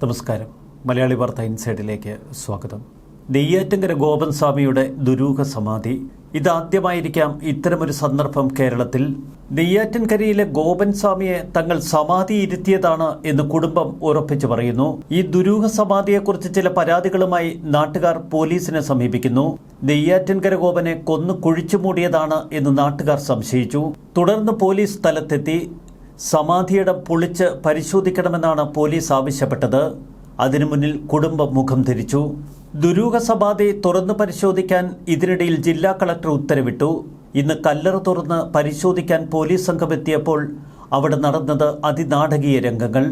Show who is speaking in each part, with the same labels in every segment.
Speaker 1: നമസ്കാരം. മലയാളി വാർത്ത ഇൻസൈഡിലേക്ക് സ്വാഗതം. നെയ്യാറ്റിൻകര ഗോപൻ സ്വാമിയുടെ ദുരൂഹ സമാധി. ഇതാദ്യമായിരിക്കാം ഇത്തരമൊരു സന്ദർഭം കേരളത്തിൽ. നെയ്യാറ്റിൻകരയിലെ ഗോപൻ സ്വാമിയെ തങ്ങൾ സമാധി ഇരുത്തിയതാണ് എന്ന് കുടുംബം ഉറപ്പിച്ചു പറയുന്നു. ഈ ദുരൂഹ സമാധിയെക്കുറിച്ച് ചില പരാതികളുമായി നാട്ടുകാർ പോലീസിനെ സമീപിക്കുന്നു. നെയ്യാറ്റിൻകര ഗോപനെ കൊന്നു കുഴിച്ചു മൂടിയതാണ് എന്ന് നാട്ടുകാർ സംശയിച്ചു. തുടർന്ന് പോലീസ് സ്ഥലത്തെത്തി സമാധിയിടം പൊളിച്ച് പരിശോധിക്കണമെന്നാണ് പോലീസ് ആവശ്യപ്പെട്ടത്. അതിനു മുന്നിൽ കുടുംബം മുഖം ധരിച്ചു. ദുരൂഹ സമാധി തുറന്നു പരിശോധിക്കാൻ ഇതിനിടയിൽ ജില്ലാ കളക്ടർ ഉത്തരവിട്ടു. ഇന്ന് കല്ലറ തുറന്ന് പരിശോധിക്കാൻ പോലീസ് സംഘം എത്തിയപ്പോൾ അവിടെ നടന്നത് അതിനാടകീയ രംഗങ്ങൾ.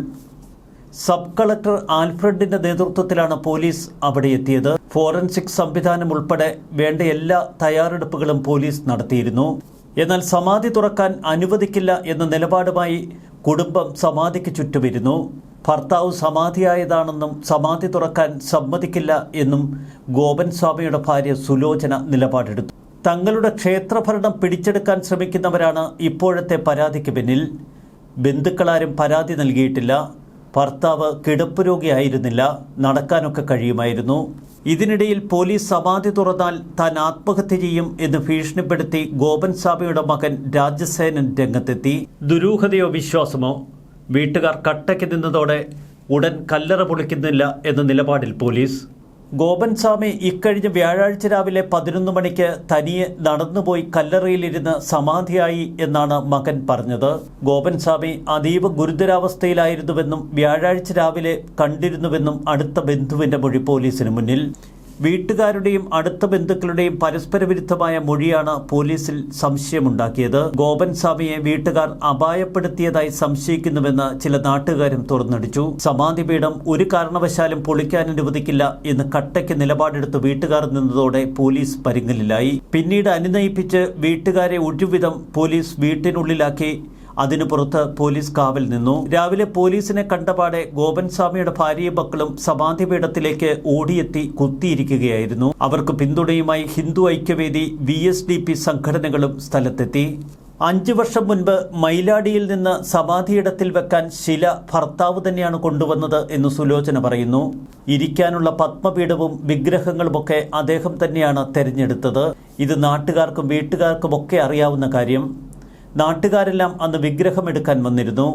Speaker 1: സബ് കളക്ടർ ആൽഫ്രഡിന്റെ നേതൃത്വത്തിലാണ് പോലീസ് അവിടെ എത്തിയത്. ഫോറൻസിക് സംവിധാനം ഉൾപ്പെടെ വേണ്ട എല്ലാ തയ്യാറെടുപ്പുകളും പോലീസ് നടത്തിയിരുന്നു. എന്നാൽ സമാധി തുറക്കാൻ അനുവദിക്കില്ല എന്ന നിലപാടുമായി കുടുംബം സമാധിക്ക് ചുറ്റുമിരുന്നു. ഭർത്താവ് സമാധിയായതാണെന്നും സമാധി തുറക്കാൻ സമ്മതിക്കില്ല എന്നും ഗോപൻ സ്വാമിയുടെ ഭാര്യ സുലോചന നിലപാടെടുത്തു. തങ്ങളുടെ ക്ഷേത്രഭരണം പിടിച്ചെടുക്കാൻ ശ്രമിക്കുന്നവരാണ് ഇപ്പോഴത്തെ പരാതിക്ക് പിന്നിൽ. ബന്ധുക്കളാരും പരാതി നൽകിയിട്ടില്ല. ഭർത്താവ് കിടപ്പ് രോഗിയായിരുന്നില്ല, നടക്കാനൊക്കെ കഴിയുമായിരുന്നു. ഇതിനിടയിൽ പോലീസ് സമാധി തുറന്നാൽ താൻ ആത്മഹത്യ ചെയ്യും എന്ന് ഭീഷണിപ്പെടുത്തി ഗോപൻ സ്വാമിയുടെ മകൻ രാജസേനൻ രംഗത്തെത്തി. ദുരൂഹതയോ വിശ്വാസമോ? വീട്ടുകാർ കട്ടയ്ക്ക് നിന്നതോടെ ഉടൻ കല്ലറ പൊളിക്കുന്നില്ല എന്ന നിലപാടിൽ പോലീസ്. ഗോപൻ സ്വാമി ഇക്കഴിഞ്ഞ വ്യാഴാഴ്ച രാവിലെ 11 മണിക്ക് തനിയെ നടന്നുപോയി കല്ലറയിലിരുന്ന് സമാധിയായി എന്നാണ് മകൻ പറഞ്ഞത്. ഗോപൻ സ്വാമി അതീവ ഗുരുതരാവസ്ഥയിലായിരുന്നുവെന്നും വ്യാഴാഴ്ച രാവിലെ കണ്ടിരുന്നുവെന്നും അടുത്ത ബന്ധുവിന്റെ മൊഴി പോലീസിന് മുന്നിൽ. വീട്ടുകാരുടെയും അടുത്ത ബന്ധുക്കളുടെയും പരസ്പര വിരുദ്ധമായ മൊഴിയാണ് പോലീസിൽ സംശയമുണ്ടാക്കിയത്. ഗോപൻ സ്വാമിയെ വീട്ടുകാർ അപായപ്പെടുത്തിയതായി സംശയിക്കുന്നുവെന്ന് ചില നാട്ടുകാരും തുറന്നടിച്ചു. സമാധിപീഠം ഒരു കാരണവശാലും പൊളിക്കാൻ അനുവദിക്കില്ല എന്ന് കട്ടയ്ക്ക് നിലപാടെടുത്ത് വീട്ടുകാർ നിന്നതോടെ പോലീസ് പരിങ്ങലിലായി. പിന്നീട് അനുനയിപ്പിച്ച് വീട്ടുകാരെ ഒരുവിധം പോലീസ് വീട്ടിനുള്ളിലാക്കി. അതിനു പുറത്ത് പോലീസ് കാവൽ നിന്നു. രാവിലെ പോലീസിനെ കണ്ടപാടെ ഗോപൻ സ്വാമിയുടെ ഭാര്യയും മക്കളും സമാധിപീഠത്തിലേക്ക് ഓടിയെത്തി കുത്തിയിരിക്കുകയായിരുന്നു. അവർക്ക് പിന്തുണയുമായി ഹിന്ദു ഐക്യവേദി, VSDP സംഘടനകളും സ്ഥലത്തെത്തി. 5 വർഷം മുൻപ് മയിലാടിയിൽ നിന്ന് സമാധിയിടത്തിൽ വെക്കാൻ ശില ഭർത്താവ് തന്നെയാണ് കൊണ്ടുവന്നത് എന്ന് സുലോചന പറയുന്നു. ഇരിക്കാനുള്ള പത്മപീഠവും വിഗ്രഹങ്ങളുമൊക്കെ അദ്ദേഹം തന്നെയാണ് തെരഞ്ഞെടുത്തത്. ഇത് നാട്ടുകാർക്കും വീട്ടുകാർക്കുമൊക്കെ അറിയാവുന്ന കാര്യം. നാട്ടുകാരെല്ലാം അന്ന് വിഗ്രഹം എടുക്കാൻ വന്നിരുന്നു.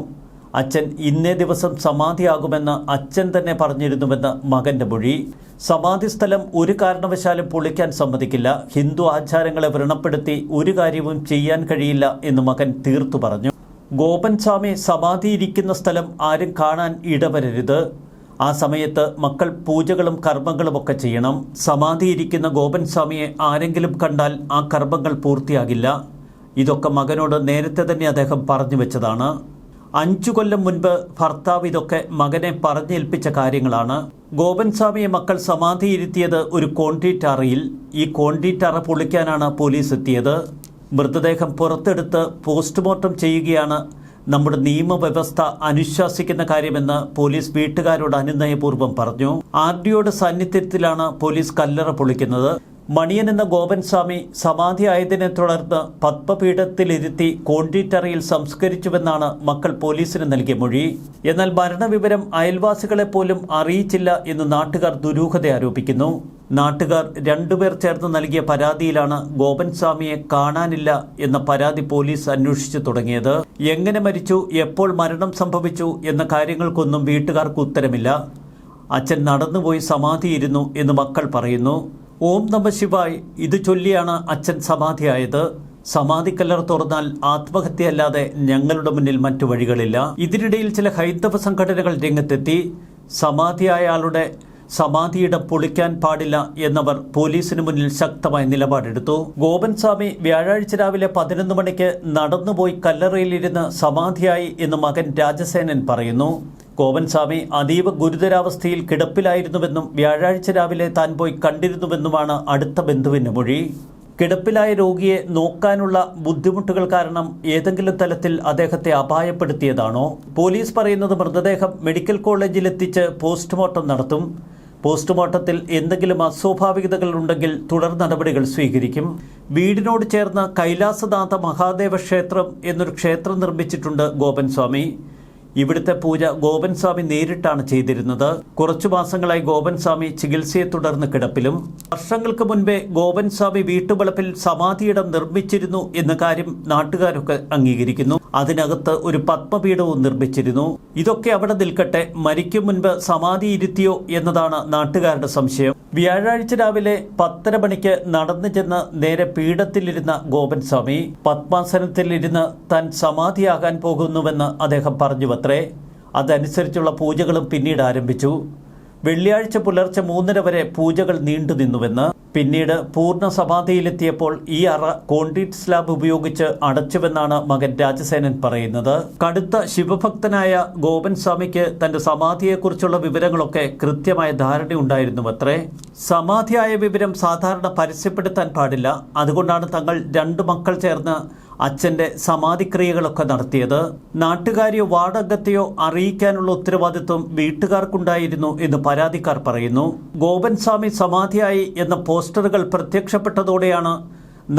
Speaker 1: അച്ഛൻ ഇന്നേ ദിവസം സമാധിയാകുമെന്ന് അച്ഛൻ തന്നെ പറഞ്ഞിരുന്നുവെന്ന് മകന്റെ മൊഴി. സമാധി സ്ഥലം ഒരു കാരണവശാലും പൊളിക്കാൻ സമ്മതിക്കില്ല. ഹിന്ദു ആചാരങ്ങളെ വ്രണപ്പെടുത്തി ഒരു കാര്യവും ചെയ്യാൻ കഴിയില്ല എന്ന് മകൻ തീർത്തു പറഞ്ഞു. ഗോപൻ സ്വാമി സമാധിയിരിക്കുന്ന സ്ഥലം ആരും കാണാൻ ഇടവരരുത്. ആ സമയത്ത് മക്കൾ പൂജകളും കർമ്മങ്ങളുമൊക്കെ ചെയ്യണം. സമാധിയിരിക്കുന്ന ഗോപൻ സ്വാമിയെ ആരെങ്കിലും കണ്ടാൽ ആ കർമ്മങ്ങൾ പൂർത്തിയാകില്ല. ഇതൊക്കെ മകനോട് നേരത്തെ തന്നെ അദ്ദേഹം പറഞ്ഞു വെച്ചതാണ്. 5 കൊല്ലം മുൻപ് ഭർത്താവ് ഇതൊക്കെ മകനെ പറഞ്ഞേൽപ്പിച്ച കാര്യങ്ങളാണ്. ഗോപൻ സ്വാമിയെ മക്കൾ സമാധിയിരുത്തിയത് ഒരു കോൺക്രീറ്റ് അറയിൽ. ഈ കോൺക്രീറ്റ് അറ പൊളിക്കാനാണ് പോലീസ് എത്തിയത്. മൃതദേഹം പുറത്തെടുത്ത് പോസ്റ്റ്മോർട്ടം ചെയ്യുകയാണ് നമ്മുടെ നിയമവ്യവസ്ഥ അനുശാസിക്കുന്ന കാര്യമെന്ന് പോലീസ് വീട്ടുകാരോട് അനുനയപൂർവ്വം പറഞ്ഞു. RDOയുടെ സാന്നിധ്യത്തിലാണ് പോലീസ് കല്ലറ പൊളിക്കുന്നത്. മണിയൻ എന്ന ഗോപൻ സ്വാമി സമാധിയായതിനെ തുടർന്ന് പത്മപീഠത്തിലിരുത്തി കോൺക്രീറ്റ് അറയിൽ സംസ്കരിച്ചുവെന്നാണ് മക്കൾ പോലീസിന് നൽകിയ മൊഴി. എന്നാൽ മരണവിവരം അയൽവാസികളെ പോലും അറിയിച്ചില്ല എന്ന് നാട്ടുകാർ ദുരൂഹത ആരോപിക്കുന്നു. നാട്ടുകാർ 2 പേർ ചേർന്ന് നൽകിയ പരാതിയിലാണ് ഗോപൻ സ്വാമിയെ കാണാനില്ല എന്ന പരാതി പോലീസ് അന്വേഷിച്ചു തുടങ്ങിയത്. എങ്ങനെ മരിച്ചു, എപ്പോൾ മരണം സംഭവിച്ചു എന്ന കാര്യങ്ങൾക്കൊന്നും വീട്ടുകാർക്ക് ഉത്തരമില്ല. അച്ഛൻ നടന്നുപോയി സമാധിയിരുന്നു എന്ന് മക്കൾ പറയുന്നു. ഓം നമ ശിവായ് ഇത് ചൊല്ലിയാണ് അച്ഛൻ സമാധിയായത്. സമാധിക്കല്ലറ തുറന്നാൽ ആത്മഹത്യയല്ലാതെ ഞങ്ങളുടെ മുന്നിൽ മറ്റു വഴികളില്ല. ഇതിനിടയിൽ ചില ഹൈന്ദവ സംഘടനകൾ രംഗത്തെത്തി. സമാധിയായ ആളുടെ സമാധിയിടം പൊളിക്കാൻ പാടില്ല എന്നവർ പോലീസിന് മുന്നിൽ ശക്തമായ നിലപാടെടുത്തു. ഗോപൻ സ്വാമി വ്യാഴാഴ്ച രാവിലെ 11 മണിക്ക് നടന്നുപോയി കല്ലറയിലിരുന്ന് സമാധിയായി എന്ന് മകൻ രാജസേനൻ പറയുന്നു. ഗോപൻ സ്വാമി അതീവ ഗുരുതരാവസ്ഥയിൽ കിടപ്പിലായിരുന്നുവെന്നും വ്യാഴാഴ്ച രാവിലെ താൻ പോയി കണ്ടിരുന്നുവെന്നുമാണ് അടുത്ത ബന്ധുവിന്റെ മൊഴി. കിടപ്പിലായ രോഗിയെ നോക്കാനുള്ള ബുദ്ധിമുട്ടുകൾ കാരണം ഏതെങ്കിലും തലത്തിൽ അദ്ദേഹത്തെ അപായപ്പെടുത്തിയതാണോ? പോലീസ് പറയുന്നത് മൃതദേഹം മെഡിക്കൽ കോളേജിലെത്തിച്ച് പോസ്റ്റ്മോർട്ടം നടത്തും. പോസ്റ്റ്മോർട്ടത്തിൽ എന്തെങ്കിലും അസ്വാഭാവികതകൾ ഉണ്ടെങ്കിൽ തുടർ നടപടികൾ സ്വീകരിക്കും. വീടിനോട് ചേർന്ന് കൈലാസനാഥ മഹാദേവ ക്ഷേത്രം എന്നൊരു ക്ഷേത്രം നിർമ്മിച്ചിട്ടുണ്ട് ഗോപൻ സ്വാമി. ഇവിടുത്തെ പൂജ ഗോപൻ സ്വാമി നേരിട്ടാണ് ചെയ്തിരുന്നത്. കുറച്ചു മാസങ്ങളായി ഗോപൻ സ്വാമി ചികിത്സയെ തുടർന്ന് കിടപ്പിലും. വർഷങ്ങൾക്ക് മുൻപേ ഗോപൻ സ്വാമി വീട്ടുവളപ്പിൽ സമാധിയിടം നിർമ്മിച്ചിരുന്നു എന്ന കാര്യം നാട്ടുകാരൊക്കെ അംഗീകരിക്കുന്നു. അതിനകത്ത് ഒരു പത്മപീഠവും നിർമ്മിച്ചിരുന്നു. ഇതൊക്കെ അവിടെ നിൽക്കട്ടെ, മരിക്കും മുൻപ് സമാധി ഇരുത്തിയോ എന്നതാണ് നാട്ടുകാരുടെ സംശയം. വ്യാഴാഴ്ച രാവിലെ 10:30 മണിക്ക് നടന്നു ചെന്ന് നേരെ പീഠത്തിലിരുന്ന ഗോപൻ സ്വാമി പത്മാസനത്തിലിരുന്ന് താൻ സമാധിയാകാൻ പോകുന്നുവെന്ന് അദ്ദേഹം പറഞ്ഞുവത്രേ. അതനുസരിച്ചുള്ള പൂജകളും പിന്നീട് ആരംഭിച്ചു. വെള്ളിയാഴ്ച പുലർച്ചെ 3:30 വരെ പൂജകൾ നീണ്ടുനിന്നുവെന്ന്. പിന്നീട് പൂർണ്ണ സമാധിയിലെത്തിയപ്പോൾ ഈ അറ കോൺക്രീറ്റ് സ്ലാബ് ഉപയോഗിച്ച് അടച്ചുവെന്നാണ് മകൻ രാജസേനൻ പറയുന്നത്. കടുത്ത ശിവഭക്തനായ ഗോപൻ സ്വാമിക്ക് തന്റെ സമാധിയെക്കുറിച്ചുള്ള വിവരങ്ങളൊക്കെ കൃത്യമായ ധാരണയുണ്ടായിരുന്നുവത്രേ. സമാധിയായ വിവരം സാധാരണ പരസ്യപ്പെടുത്താൻ പാടില്ല. അതുകൊണ്ടാണ് തങ്ങൾ 2 മക്കൾ ചേർന്ന് അച്ഛന്റെ സമാധിക്രിയകളൊക്കെ നടത്തിയത്. നാട്ടുകാരെയോ വാർഡംഗത്തെയോ അറിയിക്കാനുള്ള ഉത്തരവാദിത്വം വീട്ടുകാർക്കുണ്ടായിരുന്നു എന്ന് പരാതിക്കാർ പറയുന്നു. ഗോപൻ സ്വാമി സമാധിയായി എന്ന പോസ്റ്ററുകൾ പ്രത്യക്ഷപ്പെട്ടതോടെയാണ്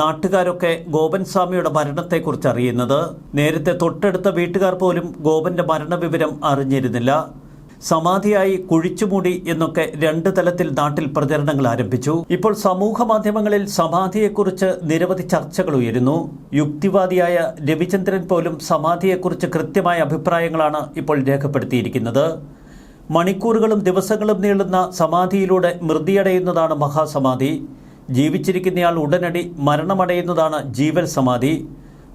Speaker 1: നാട്ടുകാരൊക്കെ ഗോപൻ സ്വാമിയുടെ മരണത്തെക്കുറിച്ച് അറിയുന്നത്. നേരത്തെ തൊട്ടടുത്ത വീട്ടുകാർ പോലും ഗോപന്റെ മരണവിവരം അറിഞ്ഞിരുന്നില്ല. സമാധിയായി കുഴിച്ചുമൂടി എന്നൊക്കെ 2 തലത്തിൽ നാട്ടിൽ പ്രചരണങ്ങൾ ആരംഭിച്ചു. ഇപ്പോൾ സമൂഹ മാധ്യമങ്ങളിൽ സമാധിയെക്കുറിച്ച് നിരവധി ചർച്ചകൾ ഉയരുന്നു. യുക്തിവാദിയായ രവിചന്ദ്രൻ പോലും സമാധിയെക്കുറിച്ച് കൃത്യമായ അഭിപ്രായങ്ങളാണ് ഇപ്പോൾ രേഖപ്പെടുത്തിയിരിക്കുന്നത്. മണിക്കൂറുകളും ദിവസങ്ങളും നീളുന്ന സമാധിയിലൂടെ മൃതിയടയുന്നതാണ് മഹാസമാധി. ജീവിച്ചിരിക്കുന്നയാൾ ഉടനടി മരണമടയുന്നതാണ് ജീവൽ സമാധി.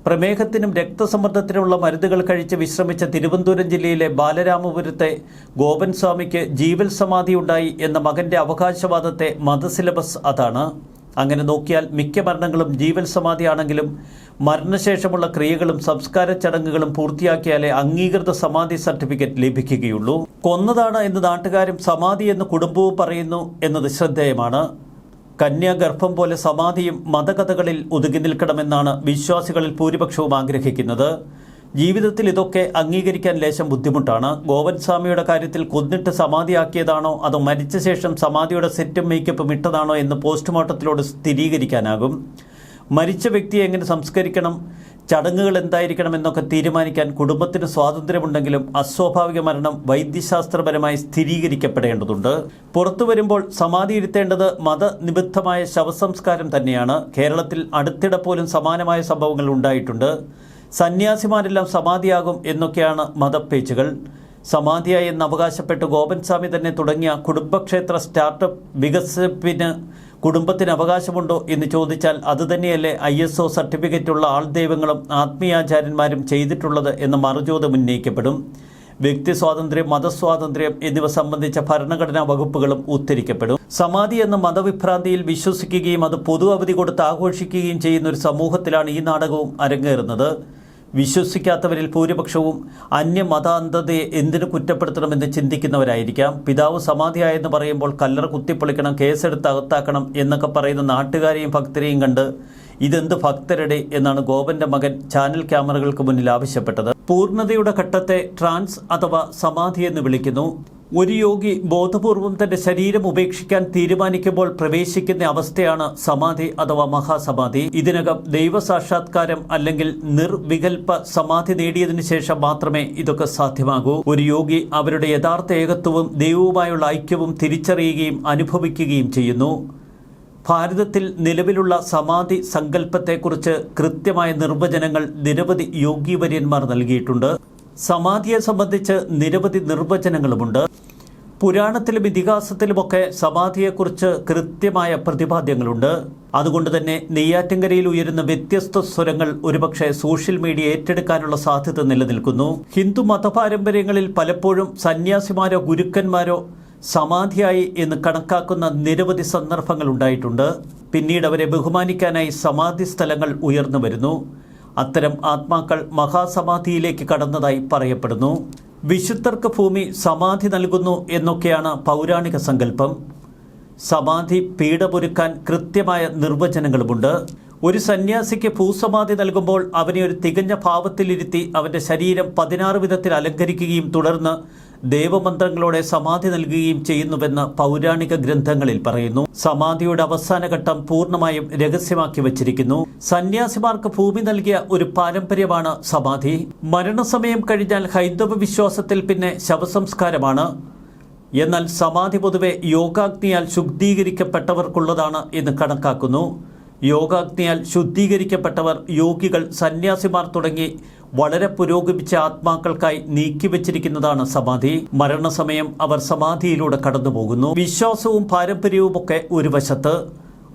Speaker 1: പ്രമേഹത്തിനും രക്തസമ്മർദ്ദത്തിനുമുള്ള മരുന്നുകൾ കഴിച്ച് വിശ്രമിച്ച തിരുവനന്തപുരം ജില്ലയിലെ ബാലരാമപുരത്തെ ഗോപൻ സ്വാമിക്ക് ജീവൽ സമാധി ഉണ്ടായി എന്ന മകന്റെ അവകാശവാദത്തെ മതസിലബസ് അതാണ്. അങ്ങനെ നോക്കിയാൽ മിക്ക മരണങ്ങളും ജീവൽ സമാധിയാണെങ്കിലും മരണശേഷമുള്ള ക്രിയകളും സംസ്കാര ചടങ്ങുകളും പൂർത്തിയാക്കിയാലേ അംഗീകൃത സമാധി സർട്ടിഫിക്കറ്റ് ലഭിക്കുകയുള്ളൂ. കൊന്നതാണ് എന്ന് നാട്ടുകാരും സമാധി എന്ന് കുടുംബവും പറയുന്നു എന്നത് ശ്രദ്ധേയമാണ്. കന്യാഗർഭം പോലെ സമാധിയും മതകഥകളിൽ ഒതുങ്ങി നിൽക്കണമെന്നാണ് വിശ്വാസികളിൽ ഭൂരിപക്ഷവും ആഗ്രഹിക്കുന്നത്. ജീവിതത്തിൽ ഇതൊക്കെ അംഗീകരിക്കാൻ ലേശം ബുദ്ധിമുട്ടാണ്. ഗോപൻ സ്വാമിയുടെ കാര്യത്തിൽ കൊന്നിട്ട് സമാധിയാക്കിയതാണോ അതോ മരിച്ച ശേഷം സമാധിയുടെ സെറ്റും മേക്കപ്പും ഇട്ടതാണോ എന്ന് പോസ്റ്റ്മോർട്ടത്തിലൂടെ സ്ഥിരീകരിക്കാനാകും. മരിച്ച വ്യക്തിയെ എങ്ങനെ സംസ്കരിക്കണം, ചടങ്ങുകൾ എന്തായിരിക്കണം എന്നൊക്കെ തീരുമാനിക്കാൻ കുടുംബത്തിന് സ്വാതന്ത്ര്യമുണ്ടെങ്കിലും അസ്വാഭാവിക മരണം വൈദ്യശാസ്ത്രപരമായി സ്ഥിരീകരിക്കപ്പെടേണ്ടതുണ്ട്. പുറത്തു വരുമ്പോൾ സമാധി ഇരുത്തേണ്ടത് മതനിബദ്ധമായ ശവസംസ്കാരം തന്നെയാണ്. കേരളത്തിൽ അടുത്തിടെ പോലും സമാനമായ സംഭവങ്ങൾ ഉണ്ടായിട്ടുണ്ട്. സന്യാസിമാരെല്ലാം സമാധിയാകും എന്നൊക്കെയാണ് മതപ്പേച്ചുകൾ. സമാധിയായി എന്ന് അവകാശപ്പെട്ട് ഗോപൻ സ്വാമി തന്നെ തുടങ്ങിയ കുടുംബക്ഷേത്ര സ്റ്റാർട്ടപ്പ് വികസിപ്പിന് കുടുംബത്തിന് അവകാശമുണ്ടോ എന്ന് ചോദിച്ചാൽ അതുതന്നെയല്ലേ ISO സർട്ടിഫിക്കറ്റുള്ള ആൾദൈവങ്ങളും ആത്മീയാചാര്യന്മാരും ചെയ്തിട്ടുള്ളത് എന്ന മറുചോദ്യം ഉന്നയിക്കപ്പെടും. വ്യക്തി സ്വാതന്ത്ര്യം, മതസ്വാതന്ത്ര്യം എന്നിവ സംബന്ധിച്ച ഭരണഘടനാ വകുപ്പുകളും ഉദ്ധരിക്കപ്പെടും. സമാധി എന്ന മതവിഭ്രാന്തിയിൽ വിശ്വസിക്കുകയും അത് പൊതു അവധി കൊടുത്ത് ആഘോഷിക്കുകയും ചെയ്യുന്ന ഒരു സമൂഹത്തിലാണ് ഈ നാടകവും അരങ്ങേറുന്നത്. വിശ്വസിക്കാത്തവരിൽ ഭൂരിപക്ഷവും അന്യമതാന്ധതയെ എന്തിനു കുറ്റപ്പെടുത്തണമെന്ന് ചിന്തിക്കുന്നവരായിരിക്കാം. പിതാവ് സമാധിയായെന്ന് പറയുമ്പോൾ കല്ലറ കുത്തിപ്പൊളിക്കണം, കേസെടുത്ത് അകത്താക്കണം എന്നൊക്കെ പറയുന്ന നാട്ടുകാരെയും ഭക്തരെയും കണ്ട് ഇതെന്ത് ഭക്തരുടെ എന്നാണ് ഗോപന്റെ മകൻ ചാനൽ ക്യാമറകൾക്ക് മുന്നിൽ ആവശ്യപ്പെട്ടത്. പൂർണ്ണതയുടെ ഘട്ടത്തെ ട്രാൻസ് അഥവാ സമാധി എന്ന് വിളിക്കുന്നു. ഒരു യോഗി ബോധപൂർവം തന്റെ ശരീരം ഉപേക്ഷിക്കാൻ തീരുമാനിക്കുമ്പോൾ പ്രവേശിക്കുന്ന അവസ്ഥയാണ് സമാധി അഥവാ മഹാസമാധി. ഇതിനകം ദൈവസാക്ഷാത്കാരം അല്ലെങ്കിൽ നിർവികൽപ സമാധി നേടിയതിനു ശേഷം മാത്രമേ ഇതൊക്കെ സാധ്യമാകൂ. ഒരു യോഗി അവരുടെ യഥാർത്ഥ ഏകത്വവും ദൈവവുമായുള്ള ഐക്യവും തിരിച്ചറിയുകയും അനുഭവിക്കുകയും ചെയ്യുന്നു. ഭാരതത്തിൽ നിലവിലുള്ള സമാധി സങ്കല്പത്തെക്കുറിച്ച് കൃത്യമായ നിർവചനങ്ങൾ നിരവധി യോഗീവര്യന്മാർ നൽകിയിട്ടുണ്ട്. സമാധിയെ സംബന്ധിച്ച് നിരവധി നിർവചനങ്ങളുമുണ്ട്. പുരാണത്തിലും ഇതിഹാസത്തിലുമൊക്കെ സമാധിയെക്കുറിച്ച് കൃത്യമായ പ്രതിപാദ്യങ്ങളുണ്ട്. അതുകൊണ്ട് തന്നെ നെയ്യാറ്റിൻകരയിൽ ഉയരുന്ന വ്യത്യസ്ത സ്വരങ്ങൾ ഒരുപക്ഷെ സോഷ്യൽ മീഡിയ ഏറ്റെടുക്കാനുള്ള സാധ്യത നിലനിൽക്കുന്നു. ഹിന്ദു മതപാരമ്പര്യങ്ങളിൽ പലപ്പോഴും സന്യാസിമാരോ ഗുരുക്കന്മാരോ സമാധിയായി എന്ന് കണക്കാക്കുന്ന നിരവധി സന്ദർഭങ്ങൾ ഉണ്ടായിട്ടുണ്ട്. പിന്നീട് അവരെ ബഹുമാനിക്കാനായി സമാധി സ്ഥലങ്ങൾ ഉയർന്നു വരുന്നു. അത്തരം ആത്മാക്കൾ മഹാസമാധിയിലേക്ക് കടന്നതായി പറയപ്പെടുന്നു. വിശുദ്ധർക്ക് ഭൂമി സമാധി നൽകുന്നു എന്നൊക്കെയാണ് പൗരാണിക സങ്കല്പം. സമാധി പീഠമൊരുക്കാൻ കൃത്യമായ നിർവചനങ്ങളുമുണ്ട്. ഒരു സന്യാസിക്ക് ഭൂസമാധി നൽകുമ്പോൾ അവനെ ഒരു തികഞ്ഞ ഭാവത്തിലിരുത്തി അവന്റെ ശരീരം 16 വിധത്തിൽ അലങ്കരിക്കുകയും തുടർന്ന് ദേവമന്ത്രങ്ങളോടെ സമാധി നൽകുകയും ചെയ്യുന്നുവെന്ന് പൗരാണിക ഗ്രന്ഥങ്ങളിൽ പറയുന്നു. സമാധിയുടെ അവസാന ഘട്ടം പൂർണ്ണമായും രഹസ്യമാക്കി വച്ചിരിക്കുന്നു. സന്യാസിമാർക്ക് ഭൂമി നൽകിയ ഒരു പാരമ്പര്യമാണ് സമാധി. മരണസമയം കഴിഞ്ഞാൽ ഹൈന്ദവ വിശ്വാസത്തിൽ പിന്നെ ശവസംസ്കാരമാണ്. എന്നാൽ സമാധി പൊതുവെ യോഗാഗ്നിയാൽ ശുദ്ധീകരിക്കപ്പെട്ടവർക്കുള്ളതാണ് എന്ന് കണക്കാക്കുന്നു. യോഗാഗ്നിയാൽ ശുദ്ധീകരിക്കപ്പെട്ടവർ യോഗികൾ, സന്യാസിമാർ തുടങ്ങി വളരെ പുരോഗമിച്ച ആത്മാക്കൾക്കായി നീക്കിവെച്ചിരിക്കുന്നതാണ് സമാധി. മരണസമയം അവർ സമാധിയിലൂടെ കടന്നുപോകുന്നു. വിശ്വാസവും പാരമ്പര്യവുമൊക്കെ ഒരു വശത്ത്.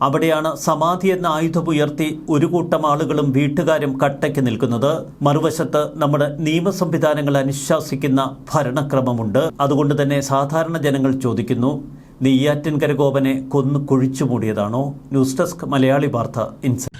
Speaker 1: അവിടെയാണ് സമാധി എന്ന ആയുധം ഉയർത്തി ഒരു കൂട്ടം ആളുകളും വീട്ടുകാരും കട്ടയ്ക്ക് നിൽക്കുന്നത്. മറുവശത്ത് നമ്മുടെ നിയമ സംവിധാനങ്ങൾ അനുശാസിക്കുന്ന ഭരണക്രമമുണ്ട്. അതുകൊണ്ട് തന്നെ സാധാരണ ജനങ്ങൾ ചോദിക്കുന്നു, നെയ്യാറ്റിൻകര ഗോപനെ കൊന്നു കുഴിച്ചു മൂടിയതാണോ? ന്യൂസ് ഡെസ്ക് മലയാളി വാർത്ത ഇൻസൈറ്റ്.